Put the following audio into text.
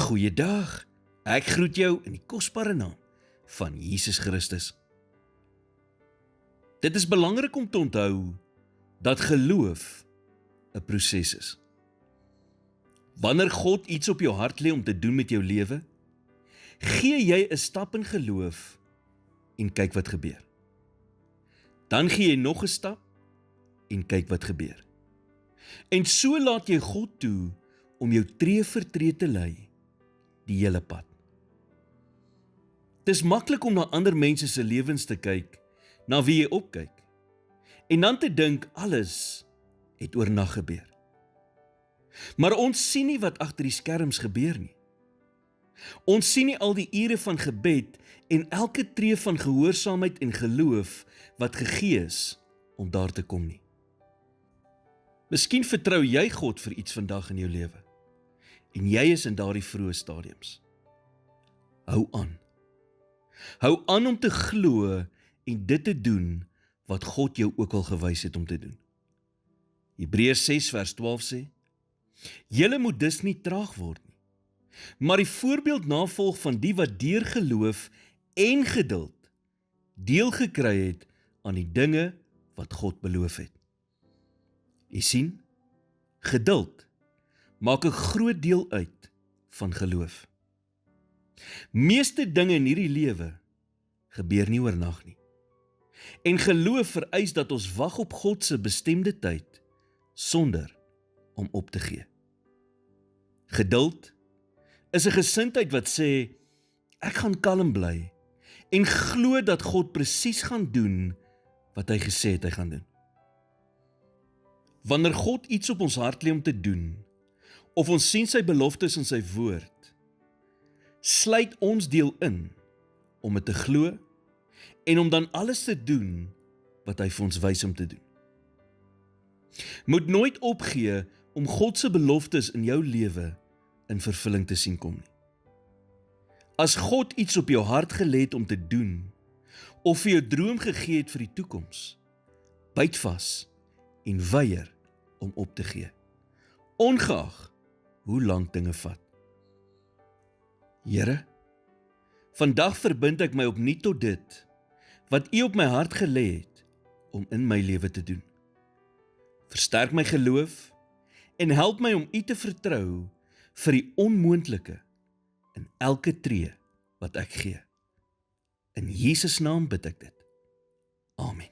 Goeiedag, ek groet jou in die kosbare naam van Jesus Christus. Dit is belangrik om te onthou dat geloof 'n proses is. Wanneer God iets op jou hart lê om te doen met jou lewe, gee jy 'n stap in geloof en kyk wat gebeur. Dan gee jy nog 'n stap en kyk wat gebeur. En so laat jy God toe om jou tree vir tree te lei die hele pad. Dis maklik om na ander mense se lewens te kyk, na wie jy opkyk, en dan te dink alles het oornag gebeur. Maar ons sien nie wat agter die skerms gebeur nie. Ons sien nie al die ure van gebed en elke tree van gehoorsaamheid en geloof wat gegee is om daar te kom nie. Miskien vertrou jy God vir iets vandag in jou lewe, en jy is in daardie vroeë stadiums. Hou aan. Hou aan om te glo en dit te doen wat God jou ook al gewys het om te doen. Hebreërs 6 vers 12 sê, julle moet dus nie traag word nie, maar die voorbeeld navolg van die wat deur geloof en geduld deel gekry het aan die dinge wat God beloof het. Jy sien, geduld maak 'n groot deel uit van geloof. Meeste dinge in hierdie lewe gebeur nie oornag nie. En geloof vereis dat ons wag op God se bestemde tyd sonder om op te gee. Geduld is 'n gesindheid wat sê, ek gaan kalm bly en glo dat God presies gaan doen wat hy gesê het hy gaan doen. Wanneer God iets op ons hart lê om te doen, of ons sien sy beloftes in sy woord, sluit ons deel in om dit te glo en om dan alles te doen wat hy vir ons wys om te doen. Moet nooit opgee om God se beloftes in jou lewe in vervulling te sien kom nie. As God iets op jou hart gelê het om te doen, of vir jou droom gegee het vir die toekoms, byt vas en weier om op te gee, ongeag hoe lank dinge vat. Here, vandag verbind ek my opnuut tot dit wat U op my hart gelê het om in my lewe te doen. Versterk my geloof en help my om U te vertrou vir die onmoontlike in elke tree wat ek gee. In Jesus naam bid ek dit. Amen.